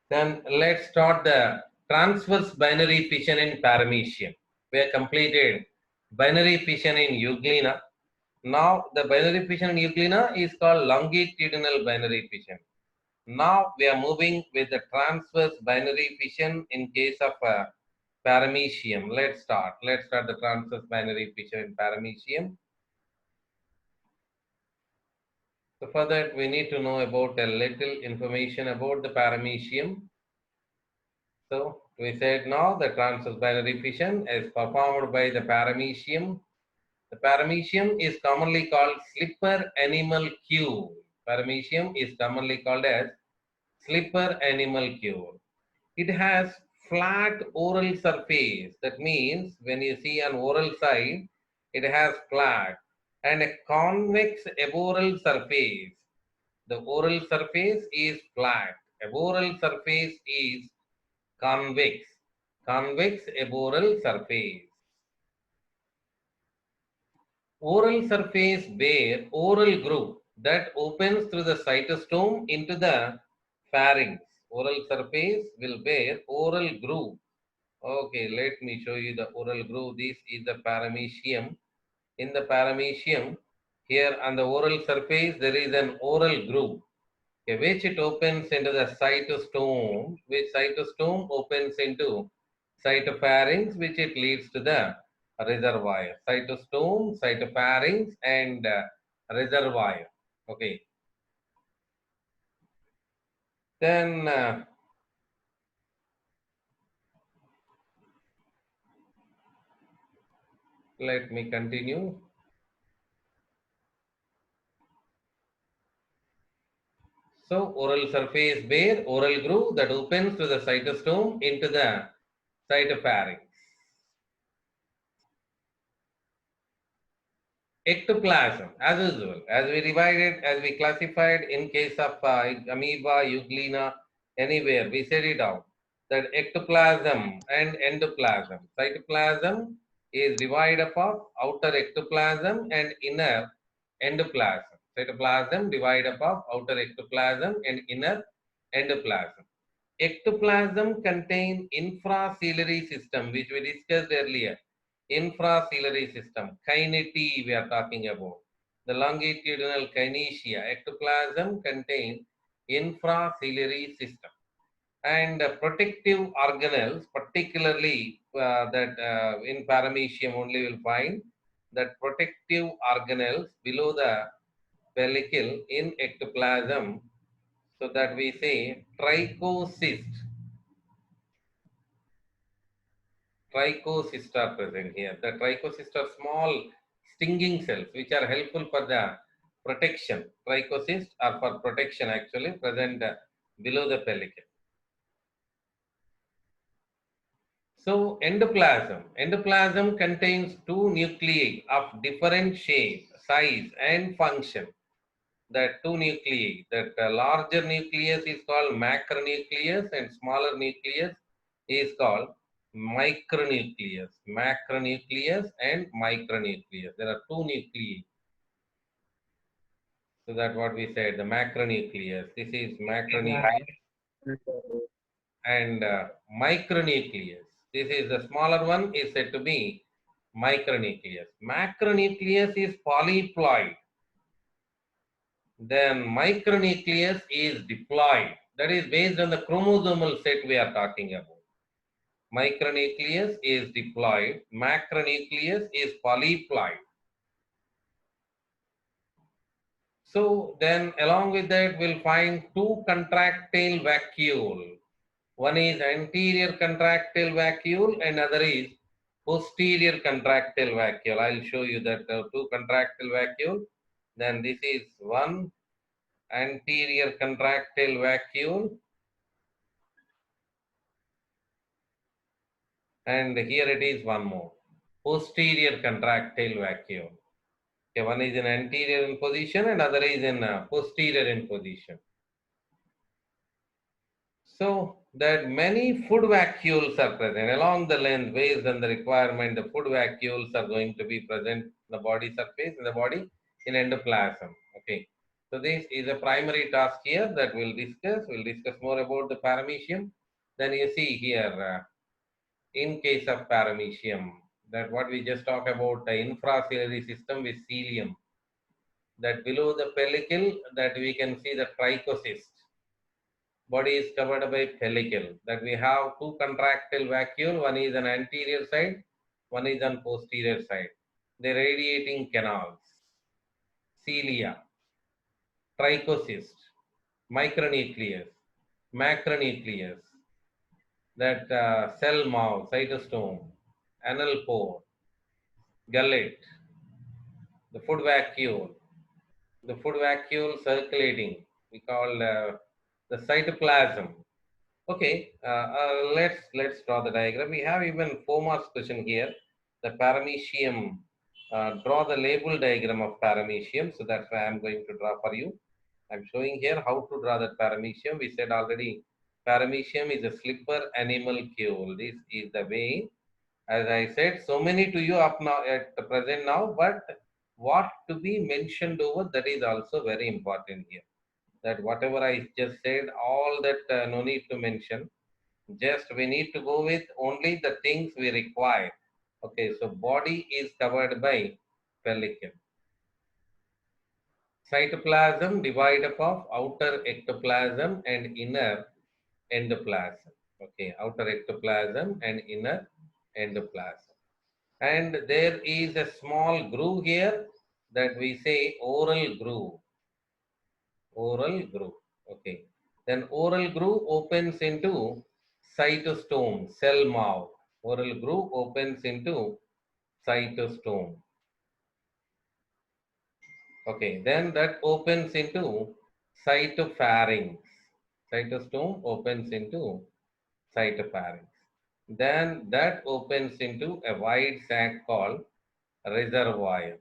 Then let's start the transverse binary fission in paramecium. We have completed binary fission in euglena. Now the binary fission in euglena is called longitudinal binary fission. Now we are moving with the transverse binary fission in case of paramecium. Let's start. Let's start the transverse binary fission in paramecium. So for that we need to know about a little information about the paramecium. So we said now the transverse binary fission is performed by the paramecium. The paramecium is commonly called slipper animal cube. Paramecium is commonly called as slipper animal cube. It has flat oral surface. That means when you see an oral side, it has flat and a convex aboral surface. The oral surface is flat. Aboral surface is convex. Convex aboral surface. Oral surface bear oral groove that opens through the cytostome into the pharynx. Oral surface will bear oral groove. Okay, let me show you the oral groove. This is the paramecium. In the paramecium, here on the oral surface, there is an oral groove, okay, which it opens into the cytostome, which cytostome opens into cytopharynx, which it leads to the reservoir. Cytostome, cytopharynx, and reservoir. Okay. Then let me continue. So oral surface bear oral groove that opens to the cytostome into the cytopharynx. Ectoplasm, as usual, as we divided, as we classified in case of amoeba, euglena, anywhere, we said it out that ectoplasm and endoplasm. Cytoplasm is divided of outer ectoplasm and inner endoplasm. Cytoplasm divided of outer ectoplasm and inner endoplasm. Ectoplasm contain infraciliary system, which we discussed earlier. Infraciliary system, kinety we are talking about. The longitudinal kinesia. Ectoplasm contain infraciliary system. And protective organelles, particularly that in paramecium only will find that protective organelles below the pellicle in ectoplasm, so that we say trichocyst. Trichocysts are present here. The trichocysts are small stinging cells which are helpful for the protection. Trichocysts are for protection actually present below the pellicle. So endoplasm. Endoplasm contains two nuclei of different shape, size and function. The two nuclei. That larger nucleus is called macronucleus and smaller nucleus is called micronucleus. Macronucleus and micronucleus. There are two nuclei. So that's what we said, the macronucleus. This is macronucleus and micronucleus. This is the smaller one is said to be micronucleus. Macronucleus is polyploid. Then micronucleus is diploid. That is based on the chromosomal set we are talking about. Micronucleus is diploid. Macronucleus is polyploid. So then along with that we'll find two contractile vacuole. One is anterior contractile vacuole and other is posterior contractile vacuole. I'll show you that two contractile vacuole. Then this is one anterior contractile vacuole and here it is one more posterior contractile vacuole. Okay, one is in anterior in position and other is in posterior in position. So that many food vacuoles are present along the length based on the requirement. The food vacuoles are going to be present in the body surface, in the body, in endoplasm. Okay. So this is a primary task here that we'll discuss. We'll discuss more about the paramecium. Then you see here, in case of paramecium, that what we just talked about, the infraciliary system with cilium, that below the pellicle, that we can see the trichocyst. Body is covered by pellicle. That we have two contractile vacuole, one is on anterior side, one is on posterior side. The radiating canals, cilia, trichocyst, micronucleus, macronucleus, that cell mouth, cytostome, anal pore, gullet, the food vacuole circulating, we call the cytoplasm. Okay, let's draw the diagram. We have even 4 marks question here. The paramecium. Draw the label diagram of paramecium. So that's why I'm going to draw for you. I'm showing here how to draw that paramecium. We said already, paramecium is a slipper animalcule. This is the way. As I said, so many to you up now at the present now, but what to be mentioned over, that is also very important here. That whatever I just said, all that no need to mention. Just we need to go with only the things we require. Okay, so body is covered by pellicle. Cytoplasm divided up of outer ectoplasm and inner endoplasm. Okay, outer ectoplasm and inner endoplasm. And there is a small groove here that we say oral groove. Oral groove. Okay. Then oral groove opens into cytostome, cell mouth. Oral groove opens into cytostome. Okay. Then that opens into cytopharynx. Cytostome opens into cytopharynx. Then that opens into a wide sac called reservoir.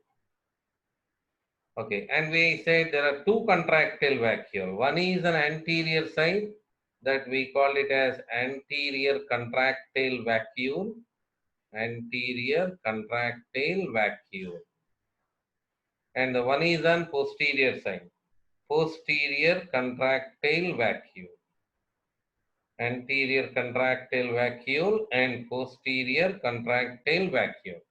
Okay, and we said there are two contractile vacuole. One is an anterior side, that we call it as anterior contractile vacuole. Anterior contractile vacuole. And the one is on posterior side. Posterior contractile vacuole. Anterior contractile vacuole and posterior contractile vacuole.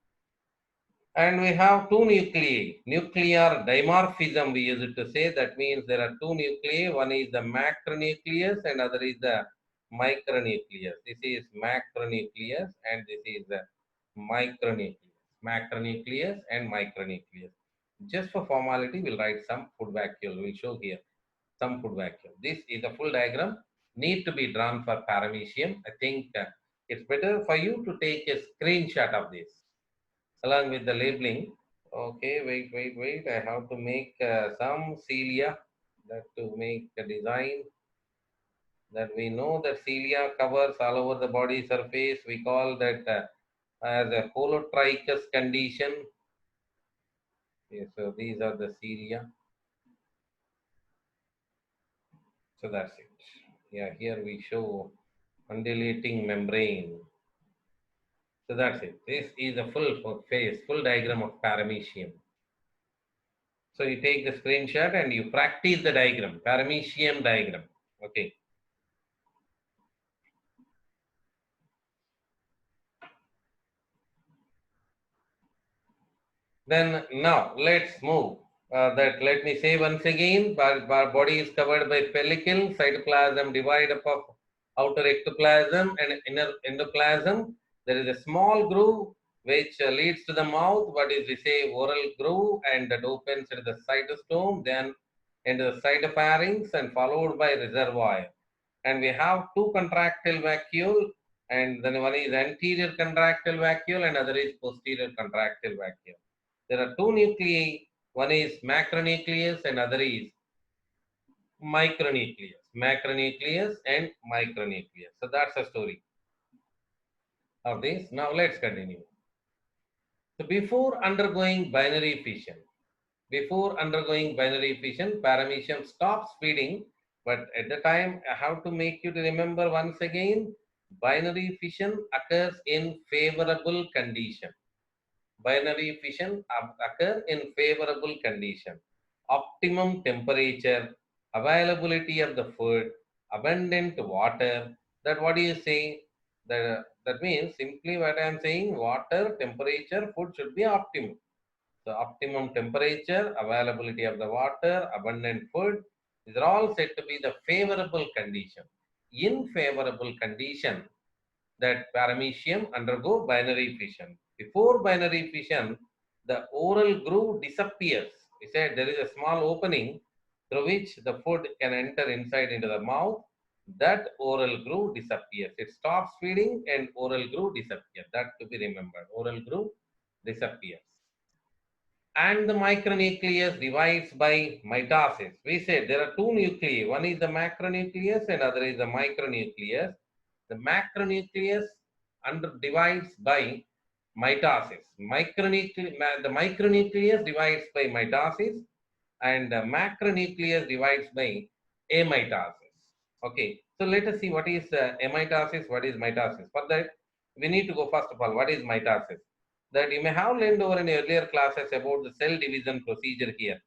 And we have two nuclei, nuclear dimorphism we use it to say. That means there are two nuclei. One is the macronucleus and other is the micronucleus. This is macronucleus and this is the micronucleus. Macronucleus and micronucleus. Just for formality, we'll write some food vacuole. We'll show here some food vacuole. This is a full diagram, need to be drawn for paramecium. I think it's better for you to take a screenshot of this along with the labeling. Okay, wait. I have to make some cilia, that to make a design, that we know that cilia covers all over the body surface. We call that as a holotrichous condition. Okay, so these are the cilia. So that's it. Yeah, here we show undulating membrane. So that's it. This is a full diagram of paramecium. So you take the screenshot and you practice the diagram, paramecium diagram. Okay. Then now let's move. Let me say once again, our body is covered by pellicle, cytoplasm divided up of outer ectoplasm and inner endoplasm. There is a small groove which leads to the mouth, what is we say oral groove, and that opens into the cytostome, then into the cytopharynx and followed by reservoir. And we have two contractile vacuole, and then one is anterior contractile vacuole and other is posterior contractile vacuole. There are two nuclei, one is macronucleus and other is micronucleus. Macronucleus and micronucleus. So that's the story of this. Now let's continue. So before undergoing binary fission, paramecium stops feeding, but at the time I have to make you to remember once again, binary fission occurs in favorable condition. Binary fission occur in favorable condition. optimum temperature, availability of the food, abundant water. That what do you say? That means simply what I am saying, water, temperature, food should be optimum. So optimum temperature, availability of the water, abundant food, these are all said to be the favorable condition. In favorable condition, that paramecium undergo binary fission. Before binary fission, the oral groove disappears. We said there is a small opening through which the food can enter inside into the mouth. That oral groove disappears. It stops feeding and oral groove disappears. That to be remembered. Oral groove disappears. And the micronucleus divides by mitosis. We said there are two nuclei. One is the macronucleus and other is the micronucleus. The macronucleus divides by mitosis. The micronucleus divides by mitosis and the macronucleus divides by amitosis. Okay, so let us see what is amitosis, what is mitosis. For that, we need to go first of all, what is mitosis? That you may have learned over in earlier classes about the cell division procedure here.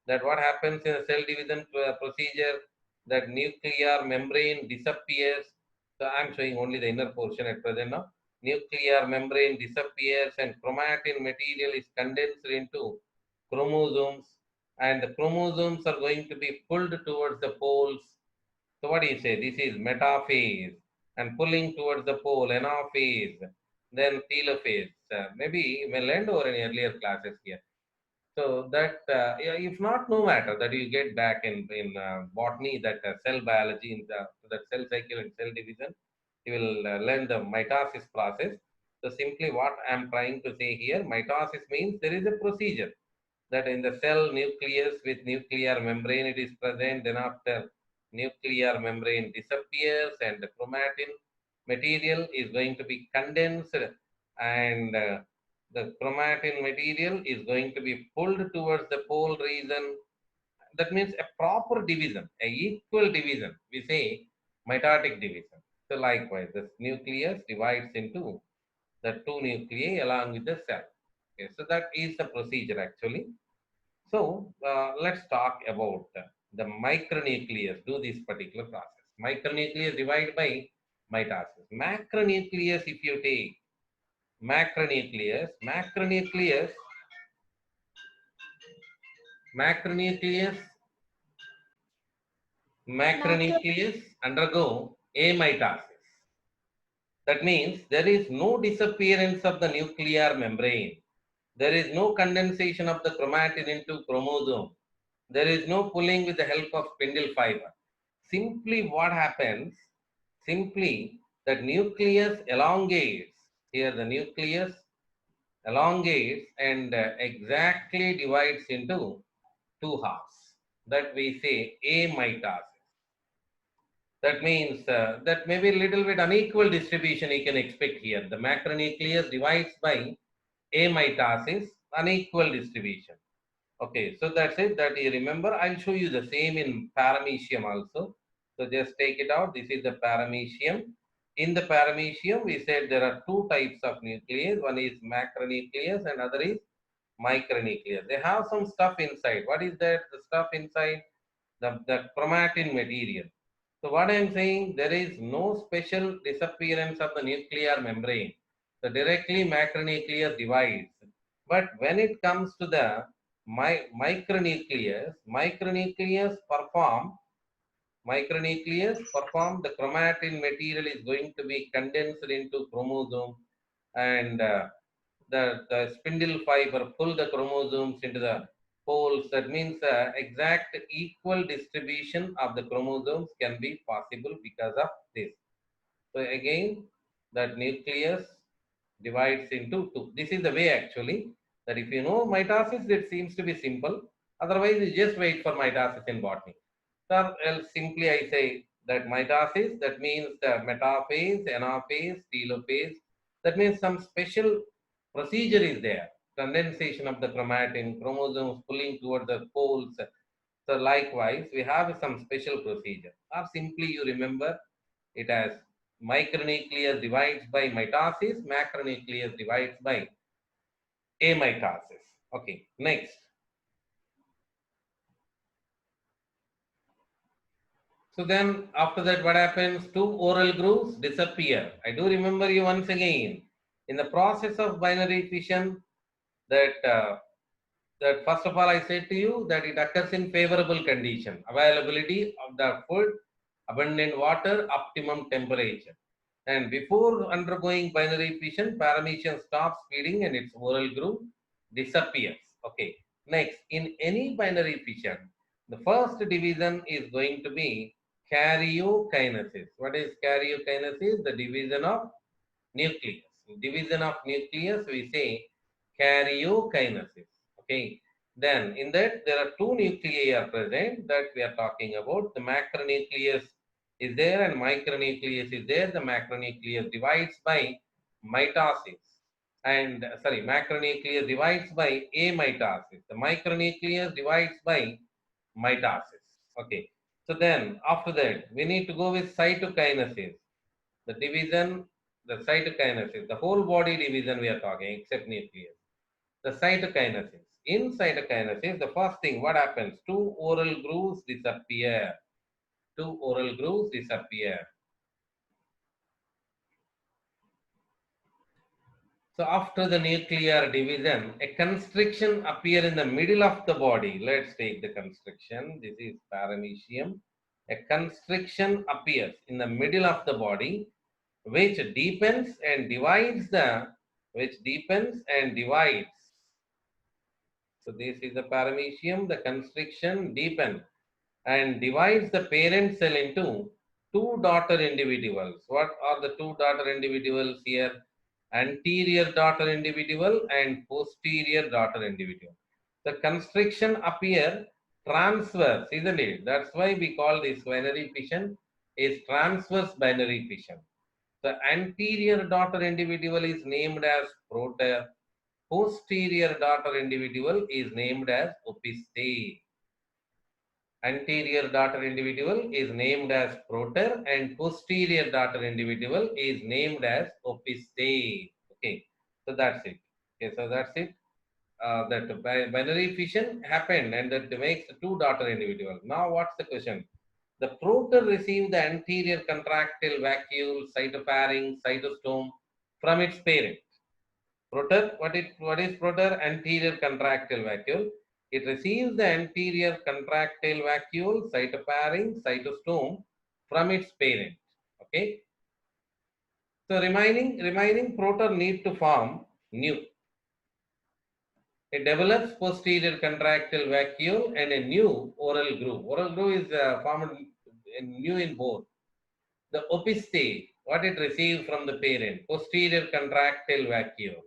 That what happens in a cell division procedure, that nuclear membrane disappears. So I'm showing only the inner portion at present now. Nuclear membrane disappears and chromatin material is condensed into chromosomes, and the chromosomes are going to be pulled towards the poles. So what do you say? This is metaphase, and pulling towards the pole, anaphase, then telophase. Maybe you may learn over in earlier classes here. So that yeah, if not, no matter that you get back in botany, that cell biology, in that cell cycle and cell division, you will learn the mitosis process. So simply what I am trying to say here, mitosis means there is a procedure that in the cell nucleus with nuclear membrane it is present. Then after nuclear membrane disappears and the chromatin material is going to be condensed, and the chromatin material is going to be pulled towards the pole region. That means a proper division, a equal division. We say mitotic division. So likewise, this nucleus divides into the two nuclei along with the cell. Okay, so that is the procedure actually. So let's talk about the micronucleus do this particular process. Micronucleus divide by mitosis. Macronucleus, if you take macronucleus, Macro macronucleus undergo amitosis. That means there is no disappearance of the nuclear membrane. There is no condensation of the chromatin into chromosome. There is no pulling with the help of spindle fiber. Simply what happens, simply that nucleus elongates. Here the nucleus elongates and exactly divides into two halves. That we say amitosis. That means that maybe a little bit unequal distribution you can expect here. The macronucleus divides by amitosis, unequal distribution. Okay, so that's it that you remember. I'll show you the same in paramecium also. So just take it out. This is the paramecium. In the paramecium, we said there are two types of nucleus. One is macronucleus and other is micronucleus. They have some stuff inside. What is that? The stuff inside? The chromatin material. So what I am saying, there is no special disappearance of the nuclear membrane. So directly macronucleus divides. But when it comes to the micronucleus perform the chromatin material is going to be condensed into chromosome, and the spindle fiber pull the chromosomes into the poles. That means exact equal distribution of the chromosomes can be possible because of this. So again, that nucleus divides into two. This is the way actually, that if you know mitosis, it seems to be simple. Otherwise, you just wait for mitosis in botany. So else simply I say that mitosis, that means the metaphase, anaphase, telophase. That means some special procedure is there. Condensation of the chromatin, chromosomes pulling toward the poles. So likewise, we have some special procedure. Or simply you remember it as micronucleus divides by mitosis, macronucleus divides by amitosis. Okay, next. So then after that, what happens? Two oral grooves disappear. I do remember you once again. In the process of binary fission, that first of all I said to you that it occurs in favorable condition, availability of the food, abundant water, optimum temperature. And before undergoing binary fission, paramecium stops feeding and its oral groove disappears. Okay. Next, in any binary fission, the first division is going to be karyokinesis. What is karyokinesis? The division of nucleus. Division of nucleus, we say karyokinesis. Okay. Then in that there are two nuclei are present that we are talking about. The macronucleus is there and micronucleus is there. The macronucleus divides by mitosis. And sorry, macronucleus divides by amitosis. The micronucleus divides by mitosis. Okay. So then after that, we need to go with cytokinesis. The division, the cytokinesis, the whole body division we are talking, except nucleus. The cytokinesis. In cytokinesis, the first thing, what happens? Two oral grooves disappear. Two oral grooves disappear. So after the nuclear division, a constriction appear in the middle of the body. Let's take the constriction. This is paramecium. A constriction appears in the middle of the body, which deepens and divides the, which deepens and divides. So this is the paramecium, the constriction deepens and divides the parent cell into two daughter individuals. What are the two daughter individuals here? Anterior daughter individual and posterior daughter individual. The constriction appear transverse, isn't it? That's why we call this binary fission is transverse binary fission. The anterior daughter individual is named as proter. Posterior daughter individual is named as opiste. Anterior daughter individual is named as proter and posterior daughter individual is named as opiste. Okay, so that's it. Okay, so that's it. That binary fission happened and that makes two daughter individuals. Now what's the question? The proter received the anterior contractile vacuole, cytopharynx, cytostome from its parent. Proter, what is proter? Anterior contractile vacuole. It receives the anterior contractile vacuole, cytopharynx, cytostome from its parent. Okay. So remaining proter need to form new. It develops posterior contractile vacuole and a new oral groove. Oral groove is formed new in both. The opiste, what it received from the parent, posterior contractile vacuole.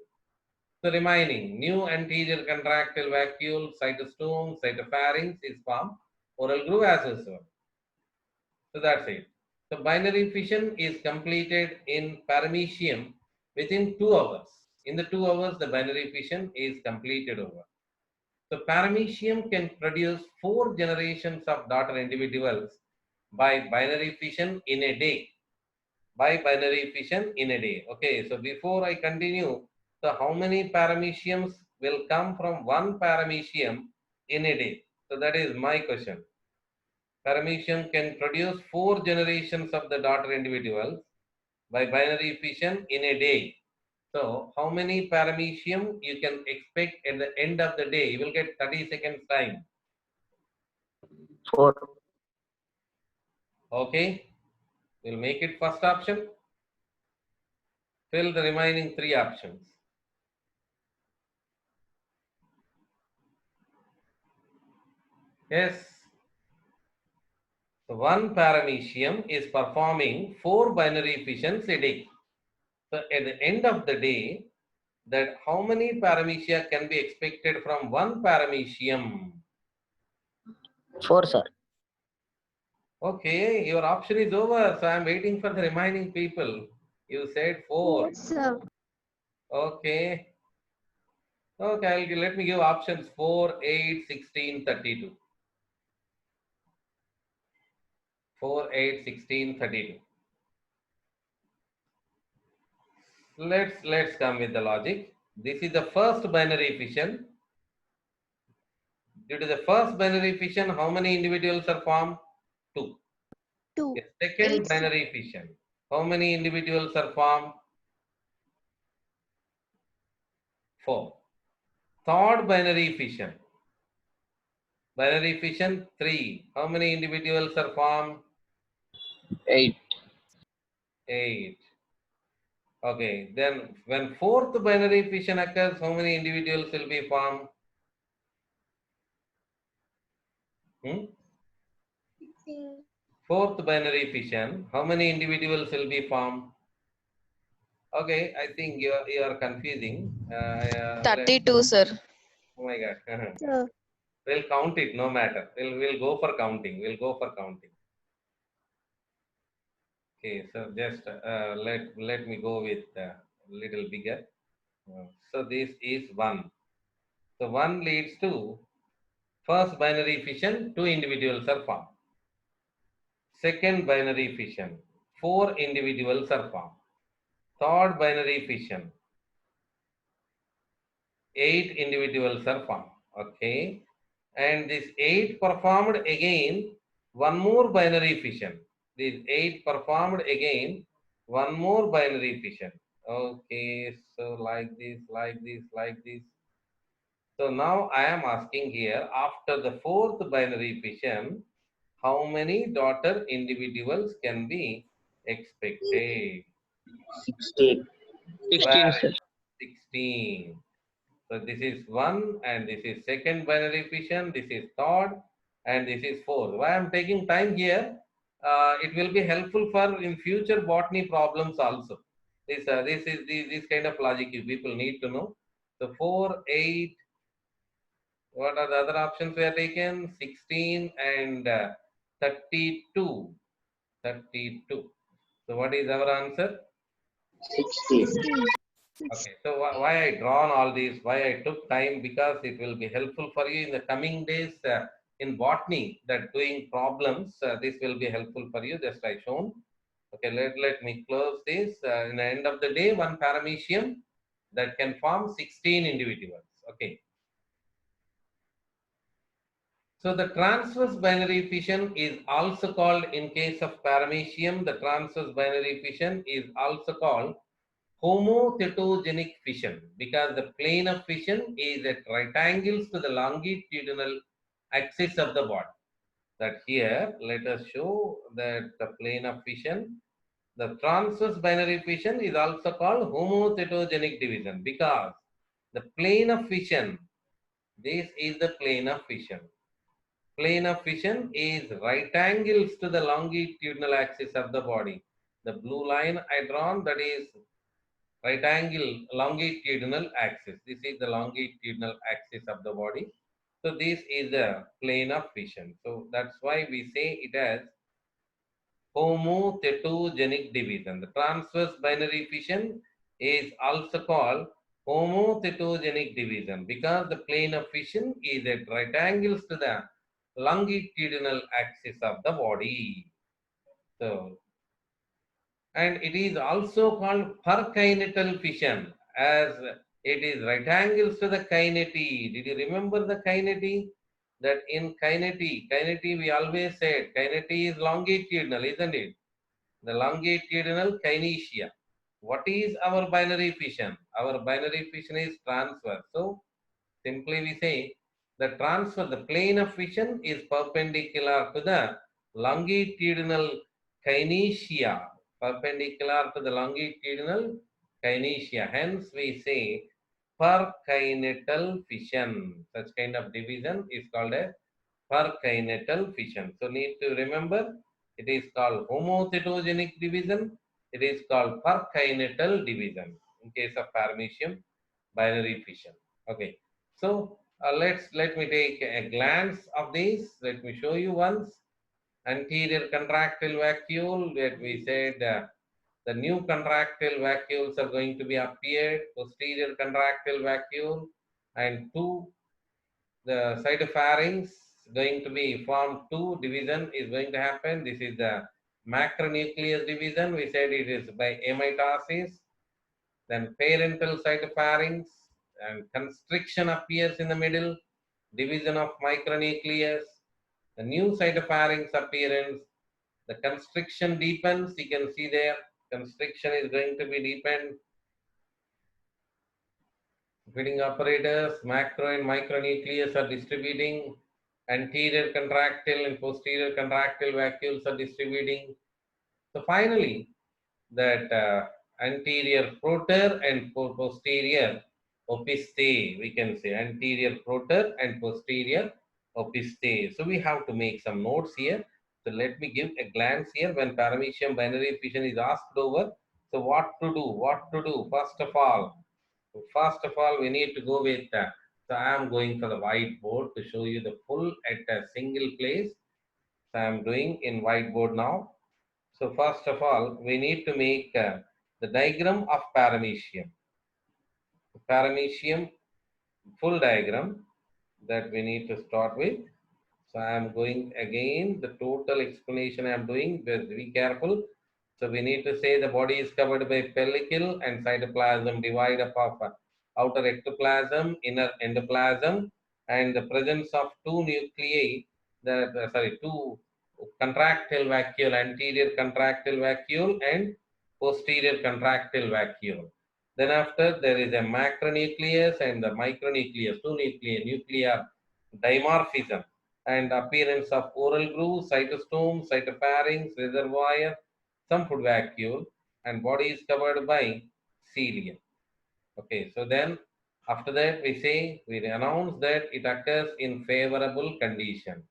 The remaining new anterior contractile vacuole, cytostome, cytopharynx is formed. Oral groove as well. So that's it. So binary fission is completed in paramecium within 2 hours. In the 2 hours, the binary fission is completed over. So paramecium can produce 4 generations of daughter individuals by binary fission in a day. By binary fission in a day. Okay, so before I continue, so how many parameciums will come from one paramecium in a day? So that is my question. Paramecium can produce 4 generations of the daughter individuals by binary fission in a day. So how many paramecium you can expect at the end of the day? You will get 30 seconds time. 4. Okay, we'll make it first option. Fill the remaining 3 options. Yes. So one paramecium is performing 4 binary fissions a day. So at the end of the day, that how many paramecia can be expected from one paramecium? 4, sir. Okay, your option is over. So I'm waiting for the remaining people. You said 4. Yes, sir. Okay. Okay, let me give options 4, 8, 16, 32. 4, 8, 16, 32. Let's come with the logic. This is the first binary fission. Due to the first binary fission, how many individuals are formed? 2. 2. A second 8. binary fission. How many individuals are formed? 4. Third binary fission. Binary fission 3. How many individuals are formed? 8. 8. Okay, then when fourth binary fission occurs, how many individuals will be formed? Hmm? 16. Fourth binary fission, how many individuals will be formed? Okay, I think you are confusing. 32, sir. Oh my God. Sir. We'll count it, no matter. We'll go for counting. We'll go for counting. Okay, so just let me go with a little bigger. So this is 1. So 1 leads to first binary fission, 2 individuals are formed. Second binary fission, 4 individuals are formed. Third binary fission, 8 individuals are formed. Okay. And this 8 performed again one more binary fission. This 8 performed again one more binary fission. Okay. So like this, like this, like this. So now I am asking here, after the fourth binary fission, how many daughter individuals can be expected? 16. 16, sir. 16. So this is 1 and this is second binary fission, this is third and this is fourth. Why I am taking time here? It will be helpful for in future botany problems also. This kind of logic you people need to know. So 4, 8, what are the other options we are taken? 16 and 32. 32. So what is our answer? 16. 16. Okay, so why I drawn all these, why I took time, because it will be helpful for you in the coming days in botany, that doing problems, this will be helpful for you, just I shown. Okay, let me close this. In the end of the day, one paramecium that can form 16 individuals. Okay. So the transverse binary fission is also called, in case of paramecium, the transverse binary fission is also called homothetogenic fission, because the plane of fission is at right angles to the longitudinal axis of the body. That here, let us show that the plane of fission, the transverse binary fission is also called homothetogenic division, because the plane of fission, this is the plane of fission. Plane of fission is right angles to the longitudinal axis of the body. The blue line I drawn, that is right angle longitudinal axis. This is the longitudinal axis of the body. So this is the plane of fission. So that's why we say it as homothetogenic division. The transverse binary fission is also called homothetogenic division, because the plane of fission is at right angles to the longitudinal axis of the body. So, and it is also called perkinetal fission, as it is right angles to the kinety. Did you remember the kinety? That in kinety we always said kinety is longitudinal, isn't it? The longitudinal kinesia. What is our binary fission? Our binary fission is transverse. So simply we say the the plane of fission is perpendicular to the longitudinal kinesia, perpendicular to the longitudinal kinesia. Hence we say perkinetal fission. Such kind of division is called a perkinetal fission. So need to remember, it is called homothetogenic division. It is called perkinetal division in case of paramecium binary fission. Okay. So let me take a glance of this. Let me show you once. Anterior contractile vacuole, that we said the new contractile vacuoles are going to be appeared. Posterior contractile vacuole, and two, the cytopharynx going to be formed, two division is going to happen. This is the macronucleus division. We said it is by amitosis. Then parental cytopharynx and constriction appears in the middle, division of micronucleus. The new cytopharynx appearance, The constriction deepens. You can see there, constriction is going to be deepened. Feeding apparatus, macro and micronucleus are distributing. Anterior contractile and posterior contractile vacuoles are distributing. So finally, that anterior proter and posterior opistheae, we can say anterior proter and posterior opistheae. So we have to make some notes here. So let me give a glance here when paramecium binary fission is asked over. So what to do? What to do? First of all, we need to go with, so I am going for the whiteboard to show you the full at a single place. So I am doing in whiteboard now. So first of all, we need to make the diagram of paramecium. Paramecium full diagram that we need to start with. So I am going again, the total explanation I am doing, but be careful. So we need to say the body is covered by pellicle and cytoplasm divide up of outer ectoplasm, inner endoplasm, and the presence of two nuclei, two contractile vacuole, anterior contractile vacuole and posterior contractile vacuole. Then after there is a macronucleus and the micronucleus, two nuclear dimorphism and appearance of oral groove, cytostome, cytopharynx, reservoir, some food vacuole, and body is covered by cilium. Okay, so then after that we announce that it occurs in favorable condition.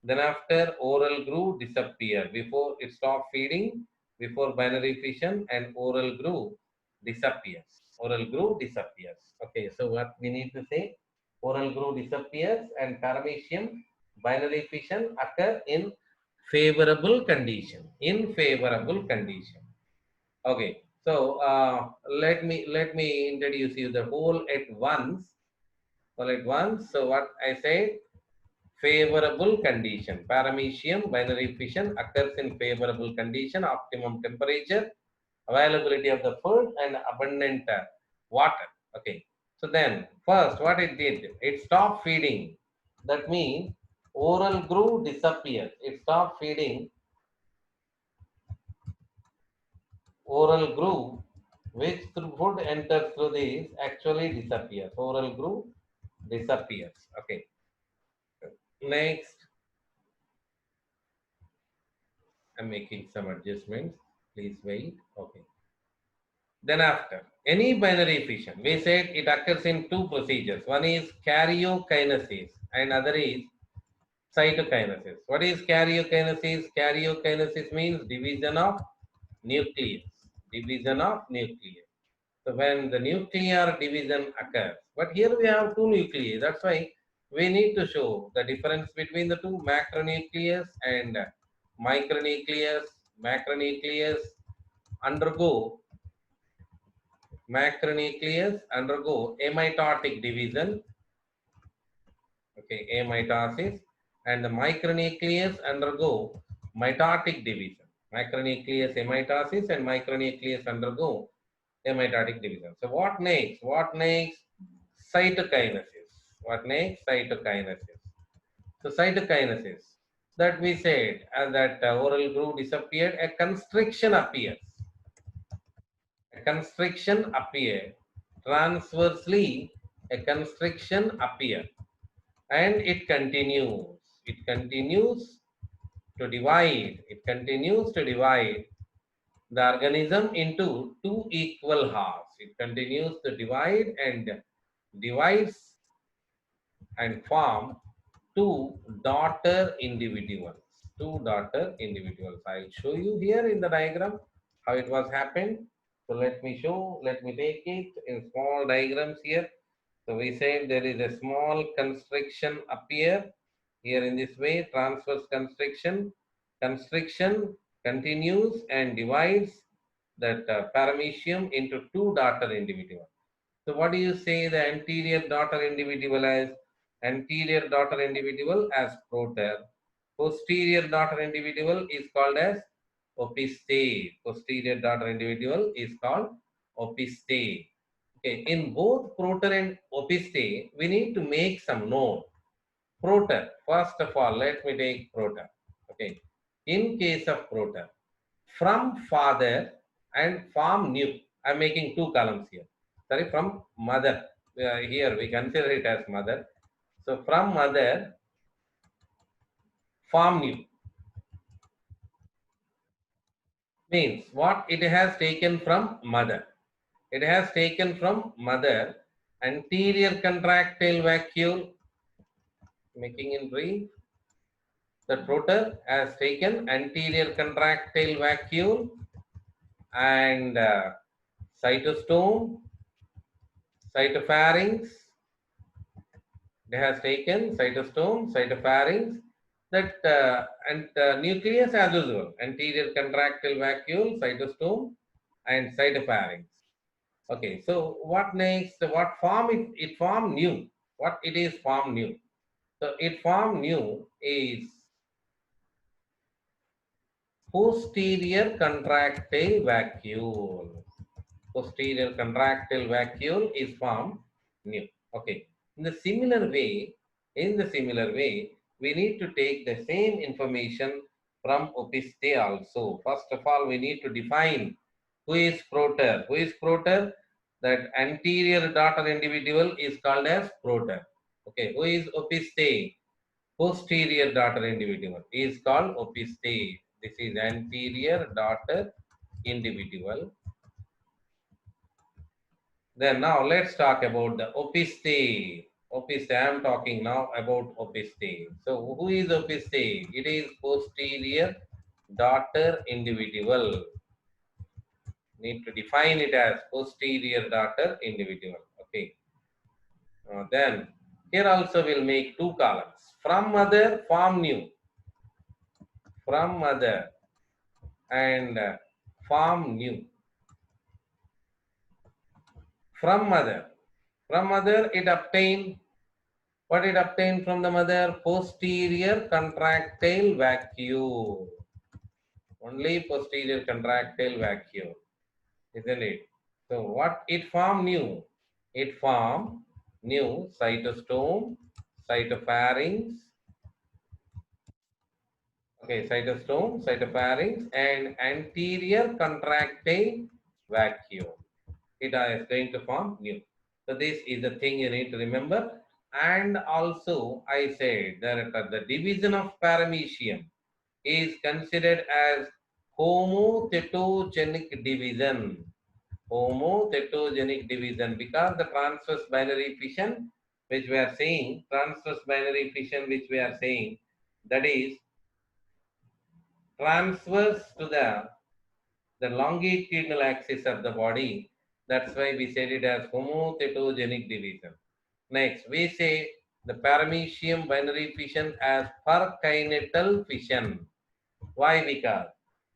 Then after oral groove disappear before it stop feeding, before binary fission, and oral groove disappears. Oral groove disappears. Okay, so what we need to say, oral groove disappears and paramecium binary fission occur in favorable condition. In favorable condition. Okay, so let me introduce you the whole at once. All at once. So what I said, favorable condition. Paramecium binary fission occurs in favorable condition, optimum temperature, availability of the food, and abundant water. Okay. So then, first, what it did, it stopped feeding. That means oral groove disappears. It stopped feeding. Oral groove, which through food enters through this, actually disappears. Oral groove disappears. Okay. Next, I'm making some adjustments. Please wait. Okay. Then after any binary fission, we said it occurs in two procedures. One is karyokinesis and other is cytokinesis. What is karyokinesis? Karyokinesis means division of nucleus. Division of nucleus. So when the nuclear division occurs, but here we have two nuclei. That's why we need to show the difference between the two, macronucleus and micronucleus. Macronucleus undergo amitotic division. Okay, amitosis, and the micronucleus undergo mitotic division. Macronucleus amitosis and micronucleus undergo amitotic division. So what next? What next? Cytokinesis. What next? Cytokinesis. So cytokinesis, that we said, as that oral groove disappeared, a constriction appears. A constriction appeared. Transversely, a constriction appears. And it continues. It continues to divide. It continues to divide the organism into two equal halves. It continues to divide and divides and form two daughter individuals. Two daughter individuals. I'll show you here in the diagram how it was happened. So let me show, let me take it in small diagrams here. So we said there is a small constriction appear here in this way, transverse constriction. Constriction continues and divides that paramecium into two daughter individuals. So what do you say the anterior daughter individual as? Anterior daughter individual as proter. Posterior daughter individual is called as opistheae. Posterior daughter individual is called opistheae. Okay, in both proter and opistheae, we need to make some note. Proter, first of all, let me take proter. Okay, in case of proter. From father and form new. I'm making two columns here. Sorry, from mother. Here we consider it as mother. So from mother, form new. Means what it has taken from mother. It has taken from mother anterior contractile vacuole, making in brief. The proter has taken anterior contractile vacuole and cytostome, cytopharynx. It has taken cytostome, cytopharynx, that and nucleus as usual, anterior contractile vacuole, cytostome, and cytopharynx. Okay, so what next? What form it form new? What it is form new? So it form new is posterior contractile vacuole. Posterior contractile vacuole is formed new. Okay. In the similar way, we need to take the same information from opiste also. First of all, we need to define who is proter. Who is proter? That anterior daughter individual is called as proter. Okay. Who is opiste? Posterior daughter individual is called opiste. This is anterior daughter individual. Then now let's talk about the opiste. Opiste, I am talking now about opiste. So who is opiste? It is posterior daughter individual. Need to define it as posterior daughter individual. Okay. Then here also we'll make two columns. From mother, form new. From mother and form new. From mother. From mother it obtained. What it obtained from the mother? Posterior contractile vacuole. Only posterior contractile vacuole, isn't it? So what it formed new? It formed new cytostome, cytopharynx. Okay, cytostome, cytopharynx, and anterior contractile vacuole. It is going to form new. So this is the thing you need to remember. And also I said that the division of paramecium is considered as homothetogenic division. Homothetogenic division, because the transverse binary fission which we are saying, that is transverse to the longitudinal axis of the body. That's why we said it as homothetogenic division. Next, we say the paramecium binary fission as perkinetal fission. Why? Because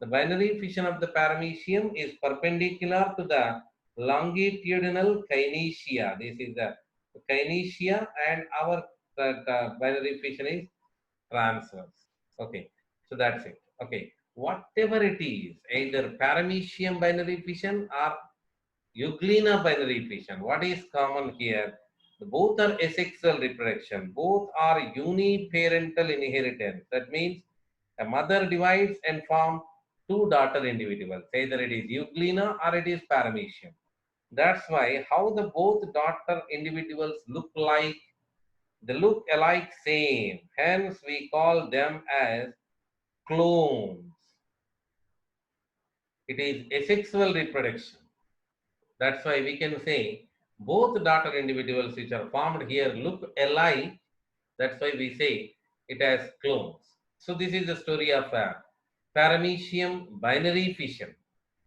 the binary fission of the paramecium is perpendicular to the longitudinal kinesia. This is the kinesia, and our binary fission is transverse. Okay, so that's it. Okay, whatever it is, either paramecium binary fission or euglena binary fission, what is common here? Both are asexual reproduction. Both are uniparental inheritance. That means a mother divides and forms two daughter individuals. Either it is euglena or it is paramecium. That's why how the both daughter individuals look like, they look alike same. Hence we call them as clones. It is asexual reproduction. That's why we can say both daughter individuals which are formed here look alike. That's why we say it as clones. So this is the story of paramecium binary fission.